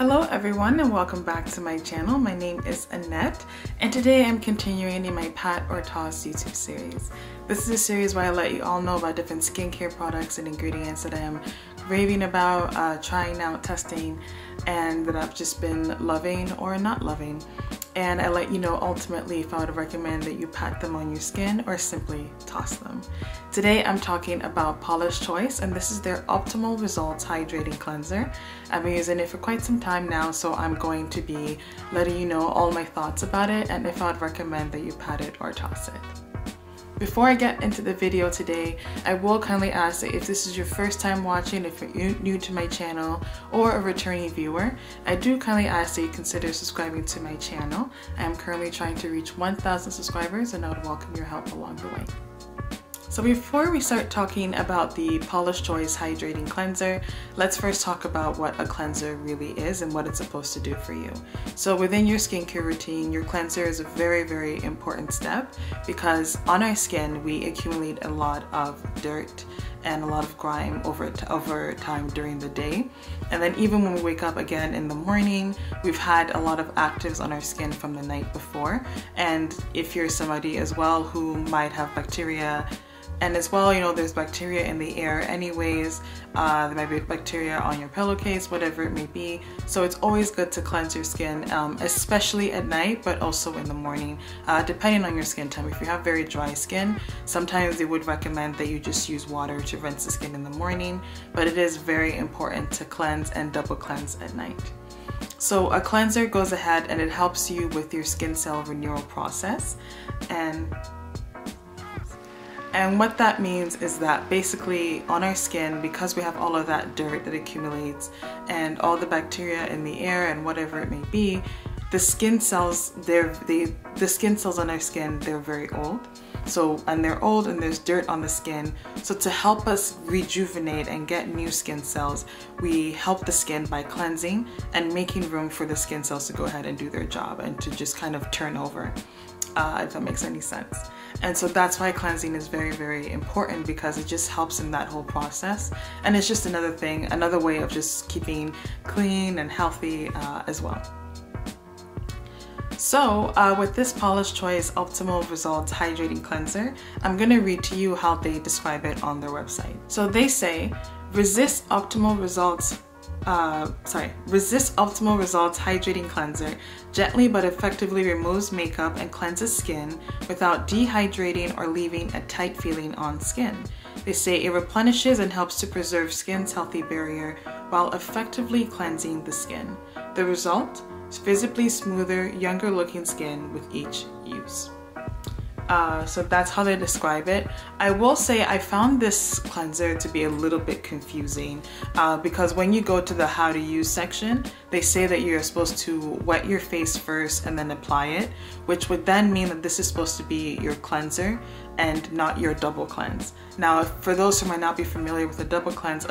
Hello everyone and welcome back to my channel. My name is Annette and today I'm continuing in my Pat or Toss YouTube series. This is a series where I let you all know about different skincare products and ingredients that I am raving about, trying out, testing, and that I've just been loving or not loving. And I let you know ultimately if I would recommend that you pat them on your skin or simply toss them. Today I'm talking about Paula's Choice, and this is their Optimal Results Hydrating Cleanser. I've been using it for quite some time now, so I'm going to be letting you know all my thoughts about it and if I would recommend that you pat it or toss it. Before I get into the video today, I will kindly ask that if this is your first time watching, if you're new to my channel or a returning viewer, I do kindly ask that you consider subscribing to my channel. I am currently trying to reach 1,000 subscribers and I would welcome your help along the way. So before we start talking about the Paula's Choice Hydrating Cleanser, let's first talk about what a cleanser really is and what it's supposed to do for you. So within your skincare routine, your cleanser is a very, very important step because on our skin, we accumulate a lot of dirt and a lot of grime over time during the day. And then even when we wake up again in the morning, we've had a lot of actives on our skin from the night before. And if you're somebody as well who might have bacteria, and as well, you know, there's bacteria in the air anyways, there might be bacteria on your pillowcase, whatever it may be. So it's always good to cleanse your skin, especially at night, but also in the morning, depending on your skin type. If you have very dry skin, sometimes they would recommend that you just use water to rinse the skin in the morning, but it is very important to cleanse and double cleanse at night. So a cleanser goes ahead and it helps you with your skin cell renewal process. And what that means is that basically on our skin, because we have all of that dirt that accumulates and all the bacteria in the air and whatever it may be, the skin cells, the skin cells on our skin, they're very old. And they're old and there's dirt on the skin. So to help us rejuvenate and get new skin cells, we help the skin by cleansing and making room for the skin cells to go ahead and do their job and to just kind of turn over, if that makes any sense. And so that's why cleansing is very, very important, because it just helps in that whole process. And it's just another thing, another way of just keeping clean and healthy as well. So with this Paula's Choice Optimal Results Hydrating Cleanser, I'm going to read to you how they describe it on their website. So they say, resist optimal results hydrating cleanser gently but effectively removes makeup and cleanses skin without dehydrating or leaving a tight feeling on skin. They say it replenishes and helps to preserve skin's healthy barrier while effectively cleansing the skin. The result? Visibly smoother, younger looking skin with each use. So that's how they describe it. I will say I found this cleanser to be a little bit confusing because when you go to the how to use section, they say that you're supposed to wet your face first and then apply it, which would then mean that this is supposed to be your cleanser and not your double cleanse. Now, for those who might not be familiar with a double cleanse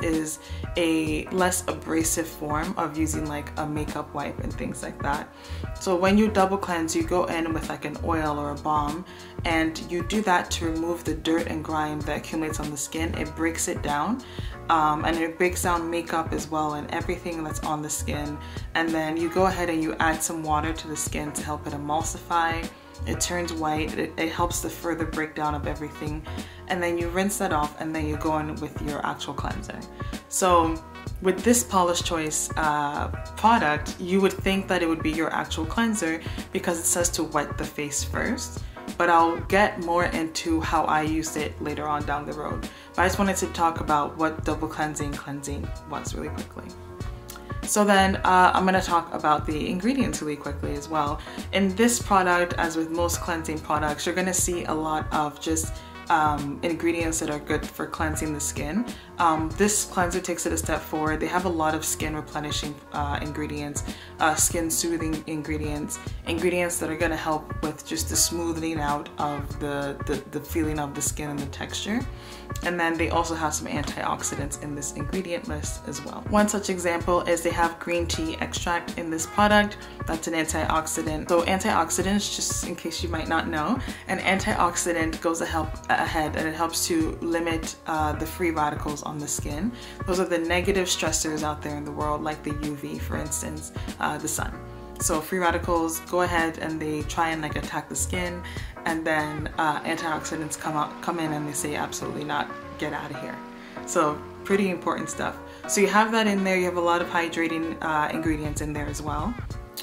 is a less abrasive form of using like a makeup wipe and things like that. So when you double cleanse, you go in with like an oil or a balm and you do that to remove the dirt and grime that accumulates on the skin. It breaks it down and it breaks down makeup as well and everything that's on the skin. And then you go ahead and you add some water to the skin to help it emulsify. It turns white, it helps the further breakdown of everything, and then you rinse that off and then you go in with your actual cleanser. So with this Paula's Choice product, you would think that it would be your actual cleanser because it says to wet the face first, but I'll get more into how I used it later on down the road. But I just wanted to talk about what double cleansing was really quickly. So then I'm going to talk about the ingredients really quickly as well. In this product, as with most cleansing products, you're going to see a lot of just ingredients that are good for cleansing the skin. This cleanser takes it a step forward. They have a lot of skin replenishing ingredients, skin soothing ingredients that are going to help with just the smoothing out of the feeling of the skin and the texture. And then they also have some antioxidants in this ingredient list as well. One such example is they have green tea extract in this product. That's an antioxidant. So antioxidants, just in case you might not know, an antioxidant goes to help ahead, and it helps to limit the free radicals on the skin. Those are the negative stressors out there in the world, like the UV, for instance, the sun. So free radicals go ahead and they try and like attack the skin, and then antioxidants come in and they say absolutely not, get out of here. So pretty important stuff. So you have that in there. You have a lot of hydrating ingredients in there as well.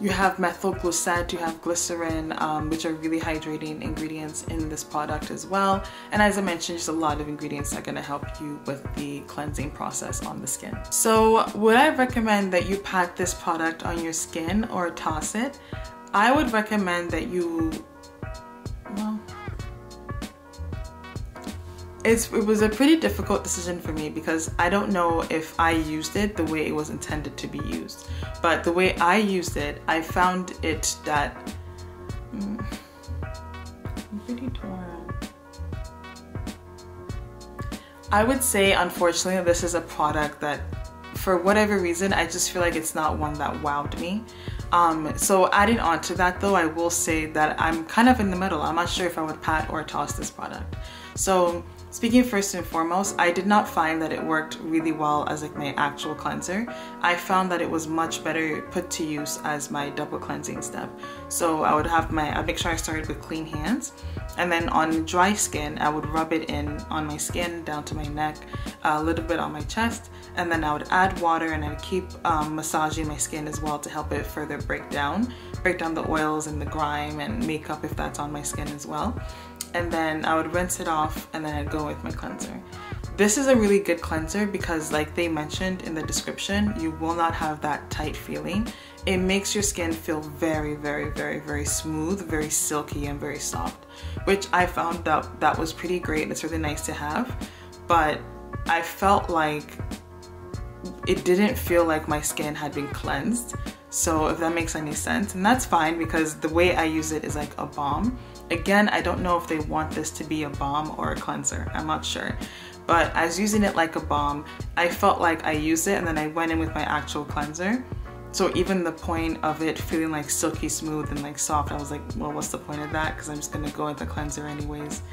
You have methyl glycet, you have glycerin, which are really hydrating ingredients in this product as well. And as I mentioned, just a lot of ingredients that are going to help you with the cleansing process on the skin. So would I recommend that you pat this product on your skin or toss it? I would recommend that you, well, it was a pretty difficult decision for me because I don't know if I used it the way it was intended to be used. But the way I used it, I found it that I'm pretty torn. I would say, unfortunately, this is a product that, for whatever reason, I just feel like it's not one that wowed me. So adding on to that though, I will say that I'm kind of in the middle. I'm not sure if I would pat or toss this product. So speaking first and foremost, I did not find that it worked really well as like my actual cleanser. I found that it was much better put to use as my double cleansing step. So I'd make sure I started with clean hands, and then on dry skin, I would rub it in on my skin down to my neck, a little bit on my chest, and then I would add water and I'd keep massaging my skin as well to help it further break down the oils and the grime and makeup if that's on my skin as well. And then I would rinse it off, and then I'd go with my cleanser. This is a really good cleanser because, like they mentioned in the description, you will not have that tight feeling. It makes your skin feel very, very, very, very smooth, very silky, and very soft, which I found that was pretty great. It's really nice to have, but I felt like it didn't feel like my skin had been cleansed. So if that makes any sense, and that's fine because the way I use it is like a balm. Again, I don't know if they want this to be a balm or a cleanser. I'm not sure. But I was using it like a balm. I felt like I used it and then I went in with my actual cleanser. So even the point of it feeling like silky smooth and like soft, I was like, well, what's the point of that? Because I'm just gonna go with the cleanser anyways.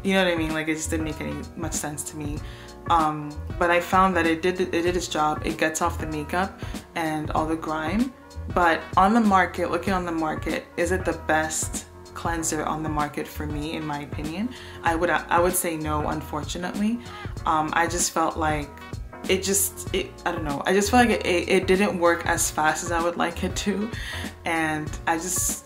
You know what I mean? Like, it just didn't make any much sense to me. But I found that it did its job. It gets off the makeup and all the grime. But on the market, looking on the market, is it the best cleanser on the market for me, in my opinion? I would say no, unfortunately. I just felt like I don't know, I just felt like it didn't work as fast as I would like it to. And I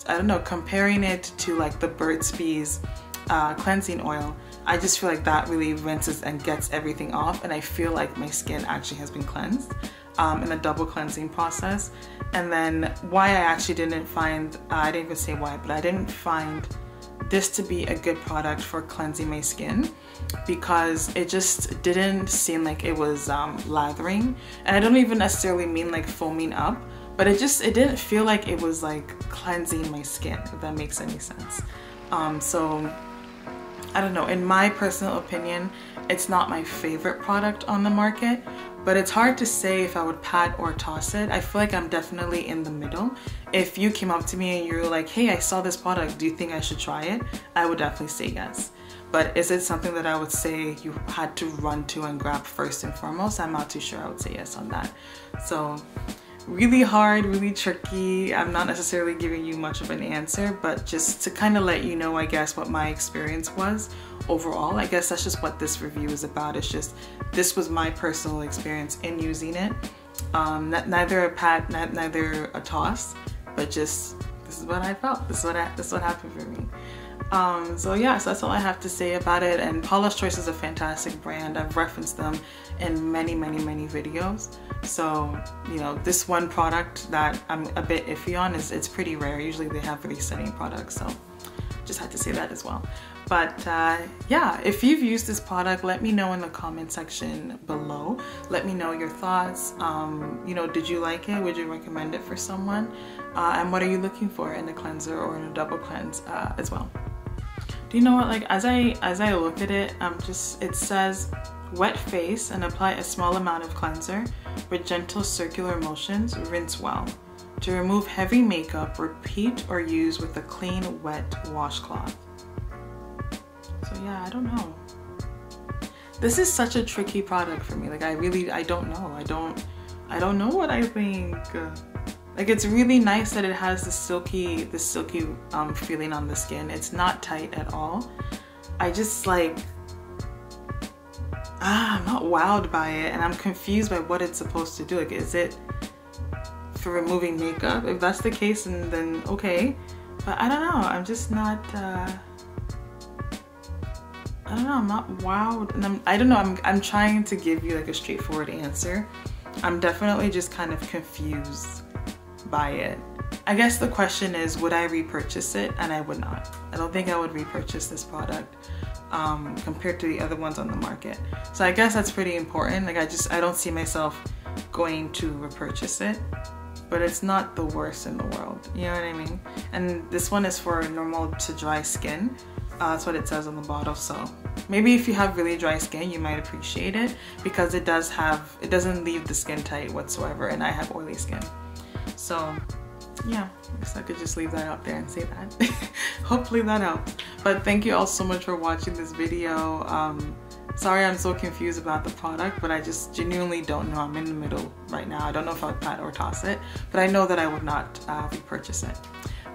don't know, comparing it to like the Burt's Bees cleansing oil, I just feel like that really rinses and gets everything off, and I feel like my skin actually has been cleansed in the double cleansing process. And then why I actually didn't find, I didn't even say why, but I didn't find this to be a good product for cleansing my skin because it just didn't seem like it was lathering. And I don't even necessarily mean like foaming up, but it didn't feel like it was like cleansing my skin, if that makes any sense. So I don't know, in my personal opinion, it's not my favorite product on the market, but it's hard to say if I would pat or toss it. I feel like I'm definitely in the middle. If you came up to me and you're like, hey, I saw this product, do you think I should try it? I would definitely say yes. But is it something that I would say you had to run to and grab first and foremost? I'm not too sure I would say yes on that. So really hard, really tricky. I'm not necessarily giving you much of an answer, but just to kind of let you know, I guess, what my experience was overall. I guess that's just what this review is about. It's just, this was my personal experience in using it. Neither a pat, neither a toss, but just, this is what I felt. This is what happened for me. So yeah, so that's all I have to say about it. And Paula's Choice is a fantastic brand. I've referenced them in many videos. So, you know, this one product that I'm a bit iffy on it's pretty rare. Usually they have really stunning products, so just had to say that as well. But yeah, if you've used this product, let me know in the comment section below. Let me know your thoughts. You know, did you like it? Would you recommend it for someone? And what are you looking for in a cleanser or in a double cleanse as well? Do you know what, like, as I look at it, it says wet face and apply a small amount of cleanser with gentle circular motions, rinse well. To remove heavy makeup, repeat or use with a clean wet washcloth. So yeah, I don't know. This is such a tricky product for me. Like I don't know. I don't know what I think. Like it's really nice that it has the silky feeling on the skin. It's not tight at all. I just like, I'm not wowed by it, and I'm confused by what it's supposed to do. Like, is it for removing makeup? If that's the case, then okay. But I don't know. I'm just not. I don't know, I'm not wowed, and I don't know, I'm trying to give you like a straightforward answer. I'm definitely just kind of confused by it. I guess the question is, would I repurchase it? And I would not. I don't think I would repurchase this product compared to the other ones on the market. So I guess that's pretty important. Like I don't see myself going to repurchase it, but it's not the worst in the world. You know what I mean? And this one is for normal to dry skin. That's what it says on the bottle, so maybe if you have really dry skin you might appreciate it, because it doesn't leave the skin tight whatsoever, and I have oily skin. So yeah, I guess I could just leave that out there and say that. Hopefully that helps. But thank you all so much for watching this video. Sorry I'm so confused about the product, but I just genuinely don't know. I'm in the middle right now. I don't know if I would pat or toss it, but I know that I would not repurchase it.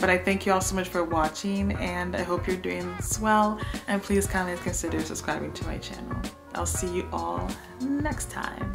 But I thank you all so much for watching, and I hope you're doing this well, and please kindly consider subscribing to my channel. I'll see you all next time.